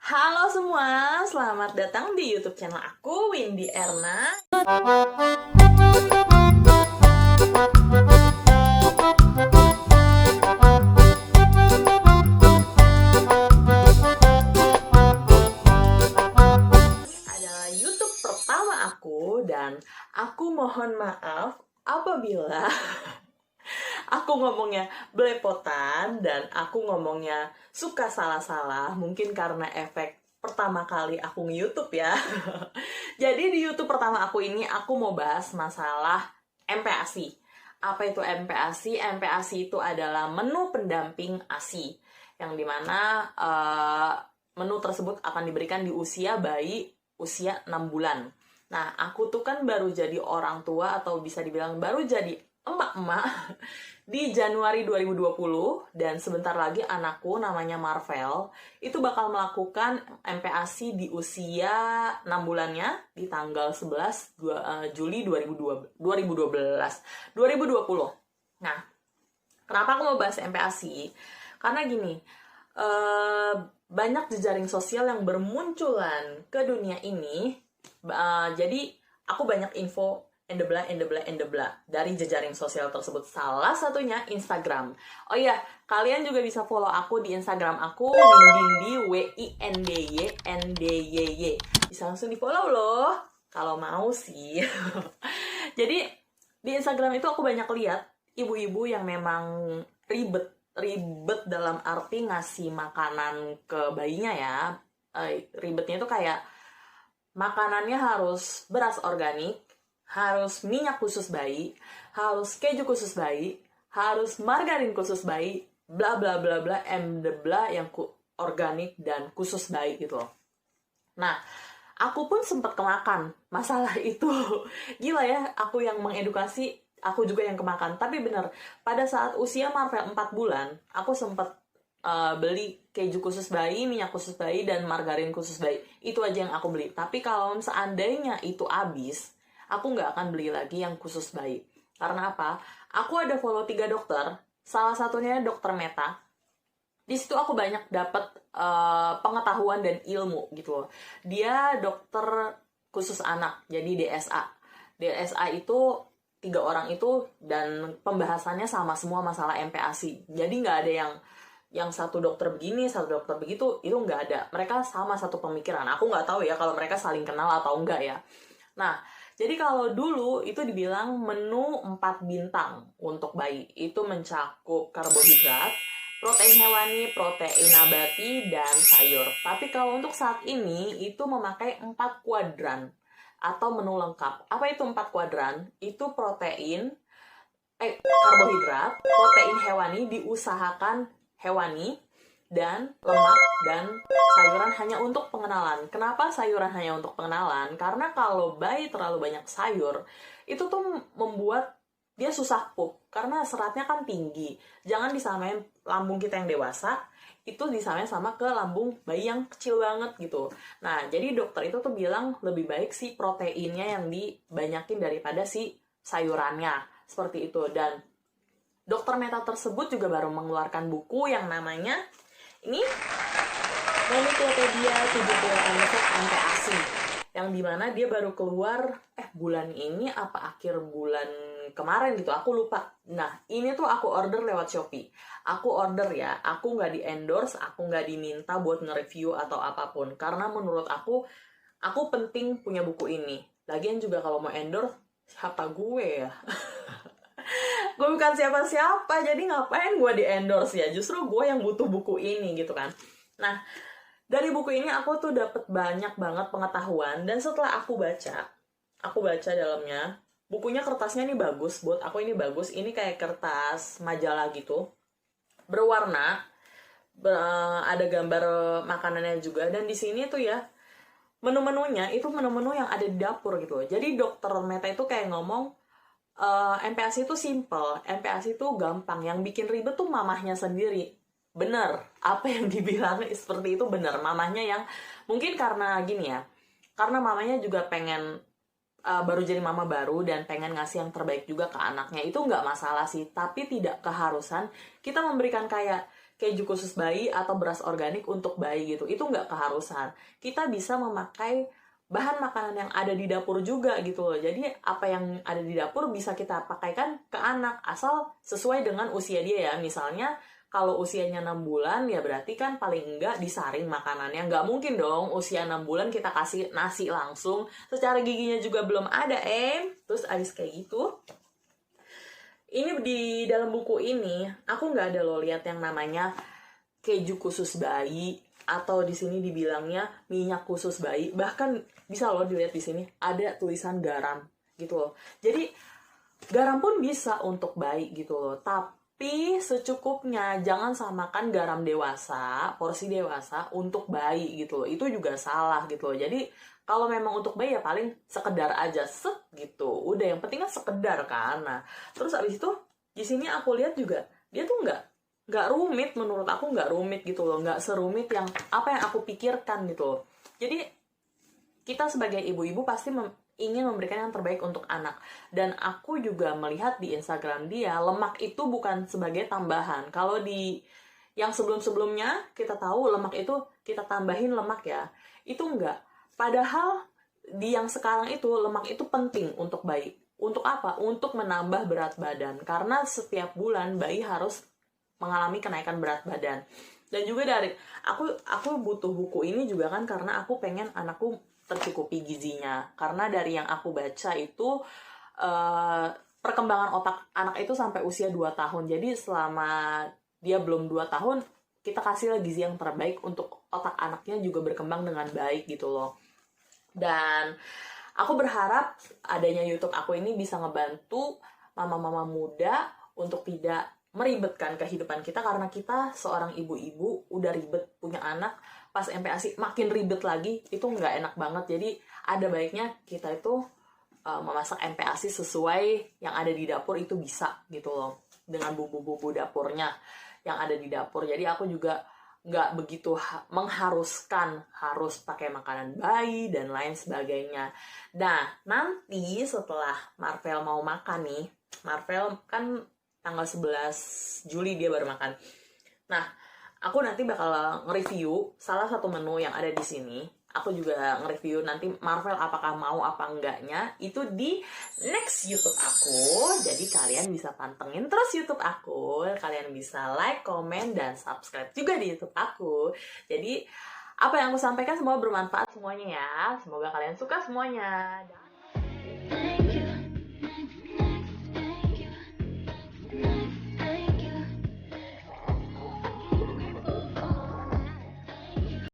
Halo semua, selamat datang di YouTube channel aku, Windy Erna. Adalah YouTube pertama aku dan aku mohon maaf apabila aku ngomongnya belepotan dan aku ngomongnya suka salah-salah, mungkin karena efek pertama kali aku nge-YouTube ya. Jadi di YouTube pertama aku ini aku mau bahas masalah MPASI. Apa itu MPASI? MPASI itu adalah menu pendamping ASI, yang dimana menu tersebut akan diberikan di usia bayi usia 6 bulan. Nah, aku tuh kan baru jadi orang tua atau bisa dibilang baru jadi emak-emak di Januari 2020 dan sebentar lagi anakku namanya Marvel itu bakal melakukan MPASI di usia 6 bulannya di tanggal 11 Juli 2020. Nah, kenapa aku mau bahas MPASI? Karena gini, banyak jejaring sosial yang bermunculan ke dunia ini. Jadi aku banyak info endebla dari jejaring sosial tersebut. Salah satunya Instagram. Oh iya, kalian juga bisa follow aku di Instagram aku Windy WINDYNDYY. Bisa langsung di follow loh kalau mau sih. Jadi di Instagram itu aku banyak lihat ibu-ibu yang memang ribet dalam arti ngasih makanan ke bayinya ya. Ribetnya itu kayak makanannya harus beras organik, harus minyak khusus bayi, harus keju khusus bayi, harus margarin khusus bayi, bla bla bla bla, bla yang organik dan khusus bayi gitu loh. Nah, aku pun sempat kemakan masalah itu. Gila ya, aku yang mengedukasi, aku juga yang kemakan. Tapi bener, pada saat usia Marvel 4 bulan, aku sempat beli keju khusus bayi, minyak khusus bayi, dan margarin khusus bayi. Itu aja yang aku beli. Tapi kalau seandainya itu habis, aku nggak akan beli lagi yang khusus bayi. Karena apa? Aku ada follow 3 dokter. Salah satunya dokter Meta. Di situ aku banyak dapat pengetahuan dan ilmu gitu loh. Dia dokter khusus anak, jadi DSA. DSA itu 3 orang itu dan pembahasannya sama semua masalah MPASI. Jadi nggak ada yang satu dokter begini, satu dokter begitu, itu nggak ada. Mereka sama satu pemikiran. Aku nggak tahu ya kalau mereka saling kenal atau enggak ya. Nah, jadi kalau dulu itu dibilang menu 4 bintang untuk bayi. Itu mencakup karbohidrat, protein hewani, protein nabati, dan sayur. Tapi kalau untuk saat ini, itu memakai 4 kuadran atau menu lengkap. Apa itu 4 kuadran? Itu karbohidrat, protein hewani diusahakan hewani, dan lemak dan sayuran hanya untuk pengenalan. Kenapa sayuran hanya untuk pengenalan? Karena kalau bayi terlalu banyak sayur, itu tuh membuat dia susah pup, karena seratnya kan tinggi. Jangan disamain lambung kita yang dewasa, itu disamain sama ke lambung bayi yang kecil banget gitu. Nah, jadi dokter itu tuh bilang lebih baik si proteinnya yang dibanyakin daripada si sayurannya. Seperti itu. Dan Dokter Meta tersebut juga baru mengeluarkan buku yang namanya ini Momitopedia 78 Resep MPASI, yang dimana dia baru keluar bulan ini apa akhir bulan kemarin gitu, aku lupa. Nah, ini tuh aku order lewat Shopee. Aku order ya, aku nggak di-endorse, aku nggak diminta buat nge-review atau apapun. Karena menurut aku penting punya buku ini. Lagian juga kalau mau endorse, siapa gue ya? Gue bukan siapa-siapa, jadi ngapain gue di-endorse ya? Justru gue yang butuh buku ini gitu kan. Nah, dari buku ini aku tuh dapet banyak banget pengetahuan. Dan setelah aku baca dalamnya, bukunya kertasnya ini bagus, buat aku ini bagus. Ini kayak kertas majalah gitu, berwarna, ada gambar makanannya juga. Dan di sini tuh ya, menu-menunya itu menu-menu yang ada di dapur gitu. Jadi dokter Meta itu kayak ngomong, MPASI itu simple, MPASI itu gampang, yang bikin ribet tuh mamahnya sendiri. Bener, apa yang dibilang seperti itu bener. Mamahnya yang mungkin karena gini ya, karena mamanya juga pengen baru jadi mama baru dan pengen ngasih yang terbaik juga ke anaknya. Itu nggak masalah sih, tapi tidak keharusan kita memberikan kayak keju khusus bayi atau beras organik untuk bayi gitu. Itu nggak keharusan. Kita bisa memakai bahan makanan yang ada di dapur juga gitu loh. Jadi apa yang ada di dapur bisa kita pakaikan ke anak asal sesuai dengan usia dia ya. Misalnya kalau usianya 6 bulan ya berarti kan paling enggak disaring makanannya. Nggak mungkin dong usia 6 bulan kita kasih nasi langsung. Secara giginya juga belum ada terus abis kayak gitu. Ini di dalam buku ini aku nggak ada loh lihat yang namanya keju khusus bayi atau di sini dibilangnya minyak khusus bayi. Bahkan bisa loh dilihat di sini ada tulisan garam gitu loh. Jadi garam pun bisa untuk bayi gitu loh. Tapi secukupnya, jangan samakan garam dewasa, porsi dewasa untuk bayi gitu loh. Itu juga salah gitu loh. Jadi kalau memang untuk bayi ya paling sekedar aja set gitu. Udah yang penting kan sekedar kan. Nah, terus abis itu di sini aku lihat juga dia tuh nggak rumit, menurut aku nggak rumit gitu loh, nggak serumit yang apa yang aku pikirkan gitu loh. Jadi kita sebagai ibu-ibu pasti ingin memberikan yang terbaik untuk anak. Dan aku juga melihat di Instagram dia, lemak itu bukan sebagai tambahan. Kalau di yang sebelum-sebelumnya kita tahu lemak itu kita tambahin lemak ya, itu enggak. Padahal di yang sekarang itu lemak itu penting untuk bayi. Untuk apa? Untuk menambah berat badan. Karena setiap bulan bayi harus mengalami kenaikan berat badan. Dan juga dari aku butuh buku ini juga kan karena aku pengen anakku tercukupi gizinya. Karena dari yang aku baca itu perkembangan otak anak itu sampai usia 2 tahun. Jadi selama dia belum 2 tahun kita kasih gizi yang terbaik untuk otak anaknya juga berkembang dengan baik gitu loh. Dan aku berharap adanya YouTube aku ini bisa ngebantu mama-mama muda untuk tidak meribetkan kehidupan kita, karena kita seorang ibu-ibu udah ribet punya anak, pas MPASI makin ribet lagi, itu nggak enak banget. Jadi ada baiknya kita itu memasak MPASI sesuai yang ada di dapur itu bisa gitu loh, dengan bumbu-bumbu dapurnya yang ada di dapur. Jadi aku juga nggak begitu mengharuskan harus pakai makanan bayi dan lain sebagainya. Nah, nanti setelah Marvel mau makan nih, Marvel kan tanggal 11 Juli dia baru makan. Nah, aku nanti bakal nge-review salah satu menu yang ada di sini. Aku juga nge-review nanti Marvel apakah mau apa enggaknya. Itu di next YouTube aku. Jadi kalian bisa pantengin terus YouTube aku. Kalian bisa like, komen, dan subscribe juga di YouTube aku. Jadi apa yang aku sampaikan semoga bermanfaat semuanya ya. Semoga kalian suka semuanya.